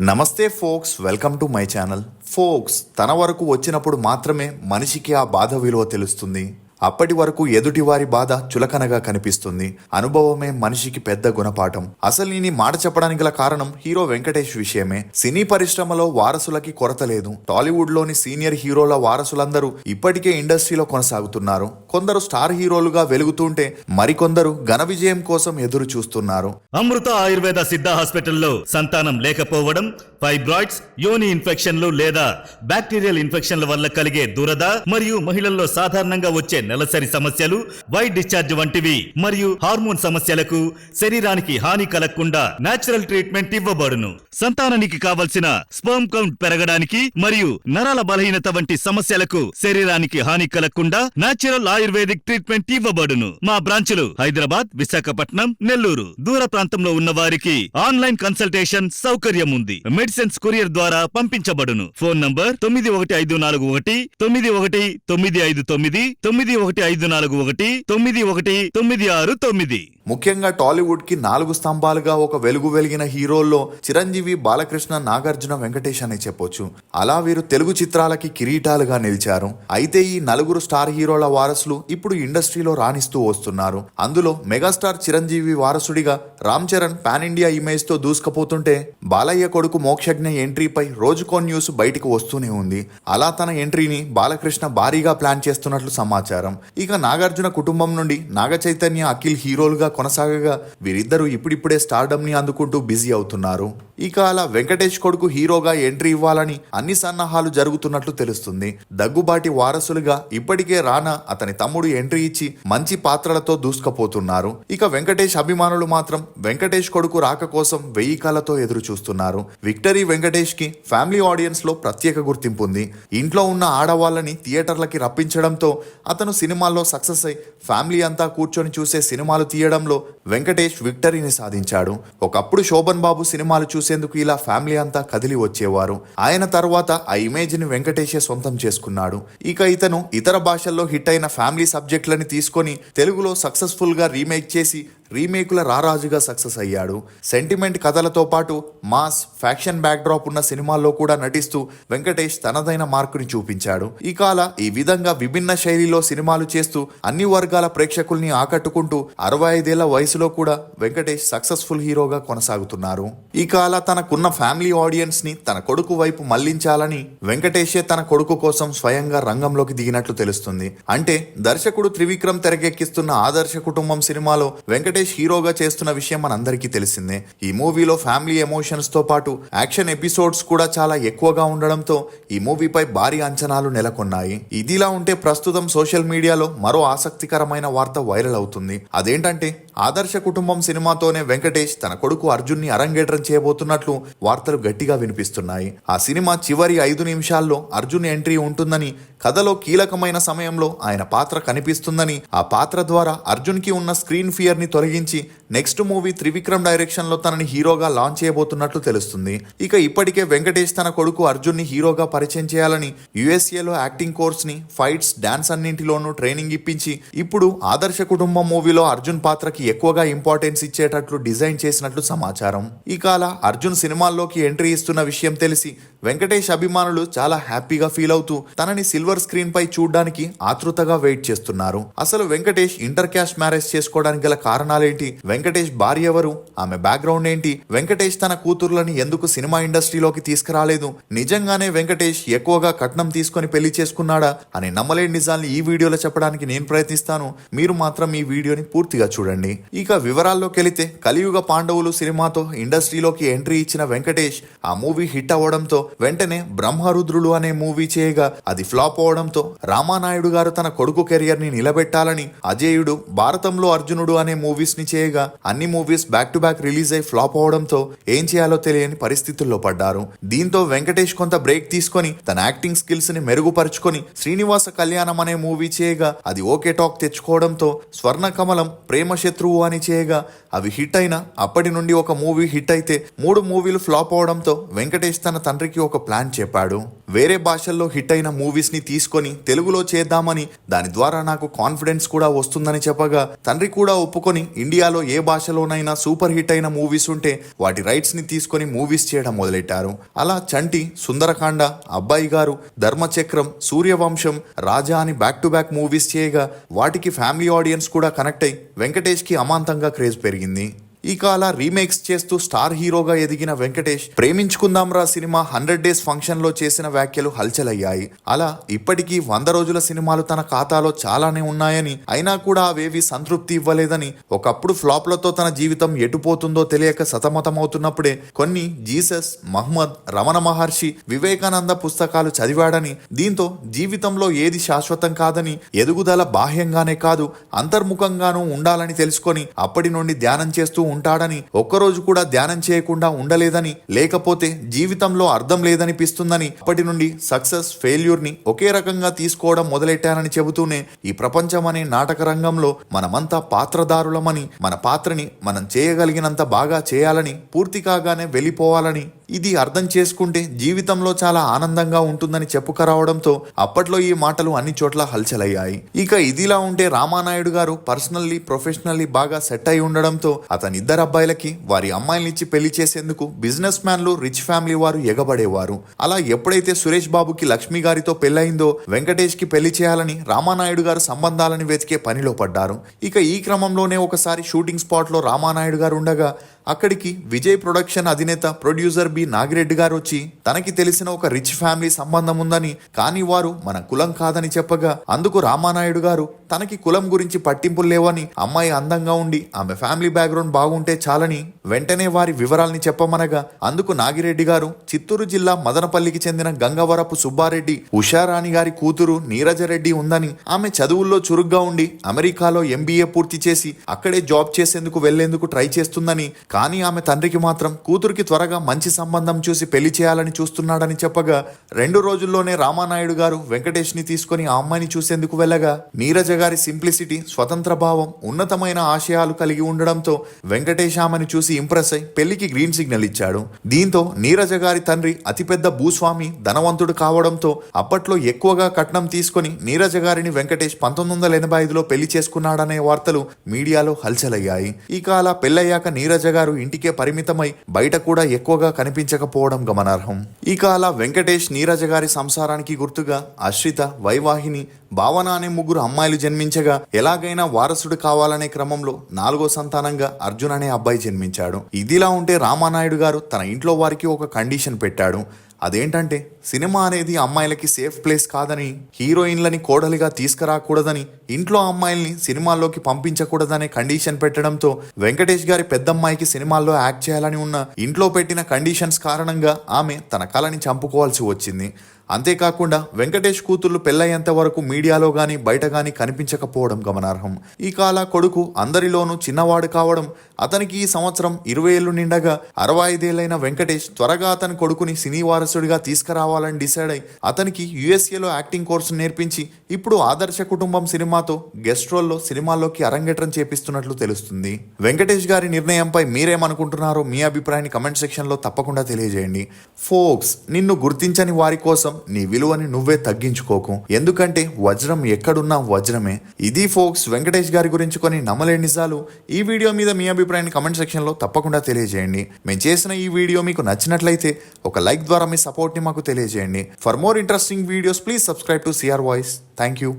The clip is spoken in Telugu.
నమస్తే folks, welcome to my channel. Folks తన వరకు వచ్చినప్పుడు మాత్రమే మనిషికి ఆ బాధ విలువ తెలుస్తుంది. అప్పటి వరకు ఎదుటివారి బాధ చులకనగా కనిపిస్తుంది. అనుభవమే మనిషికి పెద్ద గుణపాఠం. అసలు నేను మాట చెప్పడానికి గల కారణం హీరో వెంకటేష్ విషయమే. సినీ పరిశ్రమలో వారసులకి కొరత లేదు. టాలీవుడ్ లోని సీనియర్ హీరోల వారసులందరూ ఇప్పటికే ఇండస్ట్రీలో కొనసాగుతున్నారు. కొందరు స్టార్ హీరోలుగా వెలుగుతుంటే మరికొందరు ఘన విజయం కోసం ఎదురు చూస్తున్నారు. అమృత ఆయుర్వేద సిద్ధ హాస్పిటల్లో సంతానం లేకపోవడం, ఫైబ్రాయిడ్స్, యోని ఇన్ఫెక్షన్లు లేదా బ్యాక్టీరియల్ ఇన్ఫెక్షన్ల వల్ల కలిగే దురద మరియు మహిళల్లో సాధారణంగా వచ్చే నెలసరి సమస్యలు, వైట్ డిశ్చార్జ్ వంటివి మరియు హార్మోన్ సమస్యలకు శరీరానికి హాని కలగకుండా నేచురల్ ట్రీట్మెంట్ ఇవ్వబడును. సంతానానికి కావలసిన స్పెర్మ్ కౌంట్ పెరగడానికి మరియు నరాల బలహీనత వంటి సమస్యలకు శరీరానికి హాని కలగకుండా నేచురల్ ఆయుర్వేదిక్ ట్రీట్మెంట్ ఇవ్వబడును. మా బ్రాంచులు హైదరాబాద్, విశాఖపట్నం, నెల్లూరు. దూర ప్రాంతంలో ఉన్న వారికి ఆన్లైన్ కన్సల్టేషన్ సౌకర్యం ఉంది. మెడిసిన్స్ కొరియర్ ద్వారా పంపించబడును. ఫోన్ నంబర్ 9541 919599 9154 9196 ముఖ్యంగా టాలీవుడ్ కి 4 స్తంభాలుగా ఒక వెలుగు వెలిగిన హీరోల్లో చిరంజీవి, బాలకృష్ణ, నాగార్జున, వెంకటేష్ అని చెప్పొచ్చు. అలా వీరు తెలుగు చిత్రాలకి కిరీటాలుగా నిలిచారు. అయితే ఈ 4 స్టార్ హీరోల వారసులు ఇప్పుడు ఇండస్ట్రీలో రాణిస్తూ వస్తున్నారు. అందులో మెగాస్టార్ చిరంజీవి వారసుడిగా Ram Charan pan India image తో దూసుకుపోతుంటే, బాలయ్య కొడుకు మోక్షజ్ఞ ఎంట్రీపై రోజుకో న్యూస్ బయటకు వస్తూనే ఉంది. అలా తన ఎంట్రీని బాలకృష్ణ భారీగా ప్లాన్ చేస్తున్నట్లు సమాచారం. ఇక నాగార్జున కుటుంబం నుండి నాగ చైతన్య, అఖిల్ హీరోలుగా కొనసాగగా వీరిద్దరూ ఇప్పుడిప్పుడే స్టార్డమ్ ని అందుకుంటూ బిజీ అవుతున్నారు. ఇక అలా వెంకటేష్ కొడుకు హీరోగా ఎంట్రీ ఇవ్వాలని అన్ని సన్నాహాలు జరుగుతున్నట్లు తెలుస్తుంది. దగ్గుబాటి వారసులుగా ఇప్పటికే రానా, అతని తమ్ముడు ఎంట్రీ ఇచ్చి మంచి పాత్రలతో దూసుకుపోతున్నారు. ఇక వెంకటేష్ అభిమానులు మాత్రం వెంకటేష్ కొడుకు రాక కోసం 1000 కళ్ళతో ఎదురు చూస్తున్నారు. విక్టరీ వెంకటేష్ కి ఫ్యామిలీ ఆడియన్స్ లో ప్రత్యేక గుర్తింపు ఉంది. ఇంట్లో ఉన్న ఆడవాళ్ళని థియేటర్లకి రప్పించడంతో అతను సినిమాల్లో సక్సెస్ అయి ఫ్యామిలీ అంతా కూర్చొని చూసే సినిమాలు తీయడంలో వెంకటేష్ విక్టరీని సాధించాడు. ఒకప్పుడు శోభన్ బాబు సినిమాలు చూసేందుకు ఇలా ఫ్యామిలీ అంతా కదిలి వచ్చేవారు. ఆయన తర్వాత ఆ ఇమేజ్ ని వెంకటేషే సొంతం చేసుకున్నాడు. ఇక ఇతను ఇతర భాషల్లో హిట్ అయిన ఫ్యామిలీ సబ్జెక్టులని తీసుకొని తెలుగులో సక్సెస్ఫుల్ గా రీమేక్ చేసి రీమేకుల రారాజుగా సక్సెస్ అయ్యాడు. సెంటిమెంట్ కథలతో పాటు మాస్, ఫ్యాక్షన్ బ్యాక్ డ్రాప్ ఉన్న సినిమాల్లో కూడా నటిస్తూ వెంకటేష్ తనదైన మార్కుని చూపించాడు. ఇక అలా ఈ విధంగా విభిన్న శైలిలో సినిమాలు చేస్తూ అన్ని వర్గాల ప్రేక్షకుల్ని ఆకట్టుకుంటూ 65 ఏళ్ల వయసులో కూడా వెంకటేష్ సక్సెస్ఫుల్ హీరోగా కొనసాగుతున్నారు. ఇక అలా తనకున్న ఫ్యామిలీ ఆడియన్స్ ని తన కొడుకు వైపు మళ్లించాలని వెంకటేషే తన కొడుకు కోసం స్వయంగా రంగంలోకి దిగినట్లు తెలుస్తుంది. అంటే దర్శకుడు త్రివిక్రమ్ తెరకెక్కిస్తున్న ఆదర్శ కుటుంబం సినిమాలో వెంకటేష్ హీరోగా చేస్తున్న విషయం మనందరికీ తెలిసిందే. ఈ మూవీలో ఫ్యామిలీ ఎమోషన్స్ తో పాటు యాక్షన్ ఎపిసోడ్స్ కూడా చాలా ఎక్కువగా ఉండడంతో ఈ మూవీపై భారీ అంచనాలు నెలకొన్నాయి. ఇదిలా ఉంటే ప్రస్తుతం సోషల్ మీడియాలో మరో ఆసక్తికరమైన వార్త వైరల్ అవుతుంది. అదేంటంటే ఆదర్శ కుటుంబం సినిమాతోనే వెంకటేష్ తన కొడుకు అర్జున్ ని అరంగేట్రం చేయబోతున్నట్లు వార్తలు గట్టిగా వినిపిస్తున్నాయి. ఆ సినిమా చివరి 5 నిమిషాల్లో అర్జున్ ఎంట్రీ ఉంటుందని, కథలో కీలకమైన సమయంలో ఆయన పాత్ర కనిపిస్తుందని, ఆ పాత్ర ద్వారా అర్జున్ కి ఉన్న స్క్రీన్ ఫియర్ ని తొలగించి నెక్స్ట్ మూవీ త్రివిక్రమ్ డైరెక్షన్ లో తనని హీరోగా లాంచ్ చేయబోతున్నట్లు తెలుస్తుంది. ఇక ఇప్పటికే వెంకటేష్ తన కొడుకు అర్జున్ ని హీరోగా పరిచయం చేయాలని యుఎస్ఏలో యాక్టింగ్ కోర్స్ ని, ఫైట్స్, డాన్స్ అన్నింటిలోనూ ట్రైనింగ్ ఇప్పించి ఇప్పుడు ఆదర్శ కుటుంబం మూవీలో అర్జున్ పాత్రకి ఎక్కువగా ఇంపార్టెన్స్ ఇచ్చేటట్లు డిజైన్ చేసినట్లు సమాచారం. ఇక అలా అర్జున్ సినిమాల్లోకి ఎంట్రీ ఇస్తున్న విషయం తెలిసి వెంకటేష్ అభిమానులు చాలా హ్యాపీగా ఫీల్ అవుతూ తనని సిల్వర్ స్క్రీన్ పై చూడడానికి ఆతృతగా వెయిట్ చేస్తున్నారు. అసలు వెంకటేష్ ఇంటర్ క్యాస్ట్ మ్యారేజ్ చేసుకోవడానికి గల కారణాలేంటి, వెంకటేష్ భార్య ఎవరు, ఆమె బ్యాక్గ్రౌండ్ ఏంటి, వెంకటేష్ తన కూతుర్లని ఎందుకు సినిమా ఇండస్ట్రీలోకి తీసుకురాలేదు, నిజంగానే వెంకటేష్ ఎక్కువగా కట్నం తీసుకొని పెళ్లి చేసుకున్నాడా అని నమ్మలేని నిజాల్ని ఈ వీడియోలో చెప్పడానికి నేను ప్రయత్నిస్తాను. మీరు మాత్రం ఈ వీడియోని పూర్తిగా చూడండి. ఇక వివరాల్లోకి వెళితే కలియుగ పాండవులు సినిమాతో ఇండస్ట్రీలోకి ఎంట్రీ ఇచ్చిన వెంకటేష్ ఆ మూవీ హిట్ అవ్వడంతో వెంటనే బ్రహ్మరుద్రుడు అనే మూవీ చేయగా అది ఫ్లాప్ అవడంతో రామానాయుడు గారు తన కొడుకు కెరియర్ ని నిలబెట్టాలని అజేయుడు, భారతంలో అర్జునుడు అనే మూవీస్ ని చేయగా అన్ని movies back to back release అయి ఫ్లాప్ అవడంతో ఏం చేయాలో తెలియని పరిస్థితుల్లో పడ్డారు. దీంతో వెంకటేష్ కొంత బ్రేక్ తీసుకొని తన యాక్టింగ్ స్కిల్స్ ని మెరుగుపరుచుకొని శ్రీనివాస కళ్యాణం అనే మూవీ చేయగా అది ఓకే టాక్ తెచ్చుకోవడంతో స్వర్ణ కమలం, ప్రేమ శత్రువు అని చేయగా అవి హిట్ అయినా అప్పటి నుండి ఒక మూవీ హిట్ అయితే 3 మూవీలు ఫ్లాప్ అవడంతో వెంకటేష్ తన తండ్రికి ఒక ప్లాన్ చెప్పాడు. వేరే భాషల్లో హిట్ అయిన మూవీస్ ని తీసుకొని తెలుగులో చేద్దామని, దాని ద్వారా నాకు కాన్ఫిడెన్స్ కూడా వస్తుందని చెప్పగా తండ్రి కూడా ఒప్పుకొని ఇండియాలో ఏ భాషలోనైనా సూపర్ హిట్ అయిన మూవీస్ ఉంటే వాటి రైట్స్ ని తీసుకొని మూవీస్ చేయడం మొదలెట్టారు. అలా చంటి, సుందరకాండ, అబ్బాయి గారు, ధర్మచక్రం, సూర్యవంశం, రాజా అని బ్యాక్ టు బ్యాక్ మూవీస్ చేయగా వాటికి ఫ్యామిలీ ఆడియన్స్ కూడా కనెక్ట్ అయి వెంకటేష్ కి అమాంతంగా క్రేజ్ పెరిగింది. ఇక అలా రీమేక్స్ చేస్తూ స్టార్ హీరోగా ఎదిగిన వెంకటేష్ ప్రేమించుకుందాంరా సినిమా 100 డేస్ ఫంక్షన్ లో చేసిన వ్యాఖ్యలు హల్చల్ అయ్యాయి. అలా ఇప్పటికీ 100 రోజుల సినిమాలు తన ఖాతాలో చాలానే ఉన్నాయని, అయినా కూడా అవేవి సంతృప్తి ఇవ్వలేదని, ఒకప్పుడు ఫ్లాప్లతో తన జీవితం ఎటుపోతుందో తెలియక సతమతమవుతున్నప్పుడే కొన్ని జీసస్, మహ్మద్, రమణ మహర్షి, వివేకానంద పుస్తకాలు చదివాడని, దీంతో జీవితంలో ఏది శాశ్వతం కాదని, ఎదుగుదల బాహ్యంగానే కాదు అంతర్ముఖంగానూ ఉండాలని తెలుసుకొని అప్పటి నుండి ధ్యానం చేస్తూ ఉంటాడని, ఒక్కరోజు కూడా ధ్యానం చేయకుండా ఉండలేదని, లేకపోతే జీవితంలో అర్థం లేదనిపిస్తుందని, అప్పటి నుండి సక్సెస్, ఫెయిల్యూర్ ని ఒకే రకంగా తీసుకోవడం మొదలెట్టానని చెబుతూనే ఈ ప్రపంచం అనే నాటక రంగంలో మనమంతా పాత్రదారులమని, మన పాత్రని మనం చేయగలిగినంత బాగా చేయాలని, పూర్తి కాగానే వెళ్ళిపోవాలని, ఇది అర్థం చేసుకుంటే జీవితంలో చాలా ఆనందంగా ఉంటుందని చెప్పుకరావడంతో అప్పట్లో ఈ మాటలు అన్ని చోట్ల హల్చలయ్యాయి. ఇక ఇదిలా ఉంటే రామానాయుడు గారు పర్సనల్లీ, ప్రొఫెషనల్లీ బాగా సెట్ అయి ఉండడంతో అతని ఇద్దరు అబ్బాయిలకి వారి అమ్మాయిల్నిచ్చి పెళ్లి చేసేందుకు బిజినెస్ మ్యాన్లు, రిచ్ ఫ్యామిలీ వారు ఎగబడేవారు. అలా ఎప్పుడైతే సురేష్ బాబుకి లక్ష్మి గారితో పెళ్ళయిందో వెంకటేష్ కి పెళ్లి చేయాలని రామానాయుడు గారు సంబంధాలను వెతికే పనిలో పడ్డారు. ఇక ఈ క్రమంలోనే ఒకసారి షూటింగ్ స్పాట్ లో రామానాయుడు గారు ఉండగా అక్కడికి విజయ్ ప్రొడక్షన్ అధినేత ప్రొడ్యూసర్ బి నాగిరెడ్డి గారు వచ్చి తనకి తెలిసిన ఒక రిచ్ ఫ్యామిలీ సంబంధం ఉందని, కానీ వారు మన కులం కాదని చెప్పగా అందుకు రామానాయుడు గారు తనకి కులం గురించి పట్టింపులు లేవని, అమ్మాయి అందంగా ఉండి ఆమె ఫ్యామిలీ బ్యాక్గ్రౌండ్ బాగుంటే చాలని వెంటనే వారి వివరాల్ని చెప్పమనగా అందుకు నాగిరెడ్డి గారు చిత్తూరు జిల్లా మదనపల్లికి చెందిన గంగవరపు సుబ్బారెడ్డి ఉషారాణి గారి కూతురు నీరజరెడ్డి ఉందని, ఆమె చదువుల్లో చురుగ్గా ఉండి అమెరికాలో MBA పూర్తి చేసి అక్కడే జాబ్ చేసేందుకు వెళ్లేందుకు ట్రై చేస్తుందని, కానీ ఆమె తండ్రికి మాత్రం కూతురికి త్వరగా మంచి సంబంధం చూసి పెళ్లి చేయాలని చూస్తున్నాడని చెప్పగా 2 రోజుల్లోనే రామానాయుడు గారు వెంకటేష్ ని తీసుకొని ఆ అమ్మాయిని చూసేందుకు వెళ్ళగా నీరజ గారి సింప్లిసిటీ, స్వతంత్ర భావం, ఉన్నతమైన ఆశయాలు కలిగి ఉండడంతో వెంకటేష్ ఆమెను చూసి ఇంప్రెస్ అయి పెళ్లికి గ్రీన్ సిగ్నల్ ఇచ్చాడు. దీంతో నీరజ గారి తండ్రి అతిపెద్ద భూస్వామి, ధనవంతుడు కావడంతో అప్పట్లో ఎక్కువగా కట్నం తీసుకొని నీరజ గారిని వెంకటేష్ 1985లో పెళ్లి చేసుకున్నాడనే వార్తలు మీడియాలో హల్చలయ్యాయి. ఇక అలా పెళ్ళయ్యాక నీరజ గారు ఇంటికే పరిమితమై బయట కూడా ఎక్కువగా కనిపించకపోవడం గమనార్హం. ఇక అలా వెంకటేష్, నీరజ గారి సంసారానికి గుర్తుగా అశ్రిత, వైవాహిని, భావన అనే 3 అమ్మాయిలు జన్మించగా ఎలాగైనా వారసుడు కావాలనే క్రమంలో 4వ సంతానంగా అర్జున్ అనే అబ్బాయి జన్మించాడు. ఇదిలా ఉంటే రామానాయుడు గారు తన ఇంట్లో వారికి ఒక కండిషన్ పెట్టాడు. అదేంటంటే సినిమా అనేది అమ్మాయిలకి సేఫ్ ప్లేస్ కాదని, హీరోయిన్లని కోడలిగా తీసుకురాకూడదని, ఇంట్లో అమ్మాయిల్ని సినిమాల్లోకి పంపించకూడదనే కండిషన్ పెట్టడంతో వెంకటేష్ గారి పెద్దమ్మాయికి సినిమాల్లో యాక్ట్ చేయాలని ఉన్న ఇంట్లో పెట్టిన కండిషన్స్ కారణంగా ఆమె తన కళని చంపుకోవాల్సి వచ్చింది. అంతేకాకుండా వెంకటేష్ కూతుర్లు పెళ్ళయ్యేంత వరకు మీడియాలో గాని బయట గాని కనిపించకపోవడం గమనార్హం. ఇక అలా కొడుకు అందరిలోనూ చిన్నవాడు కావడం, అతనికి ఈ సంవత్సరం 20 ఏళ్లు నిండగా 65 ఏళ్లైన వెంకటేష్ త్వరగా అతని కొడుకుని సినీ వారసుడిగా తీసుకురావాలని డిసైడ్ అయి అతనికి USAలో యాక్టింగ్ కోర్సు నేర్పించి ఇప్పుడు ఆదర్శ కుటుంబం సినిమాతో గెస్ట్ రోల్లో సినిమాల్లోకి అరంగేట్రం చేపిస్తున్నట్లు తెలుస్తుంది. వెంకటేష్ గారి నిర్ణయంపై మీరేమనుకుంటున్నారో మీ అభిప్రాయాన్ని కమెంట్ సెక్షన్ లో తప్పకుండా తెలియజేయండి. ఫోక్స్, నిన్ను గుర్తించని వారి కోసం నీ విలువని నువ్వే తగ్గించుకోకు, ఎందుకంటే వజ్రం ఎక్కడున్నా వజ్రమే. ఇది ఫోక్స్ వెంకటేష్ గారి గురించి కొన్ని నమ్మలేని నిజాలు. ఈ వీడియో మీద మీ అభిప్రాయాన్ని కమెంట్ సెక్షన్ లో తప్పకుండా తెలియజేయండి. మేము చేసిన ఈ వీడియో మీకు నచ్చినట్లయితే ఒక లైక్ ద్వారా మీ సపోర్ట్ ని మాకు తెలియజేయండి. For more interesting videos please subscribe to CR Voice. Thank you.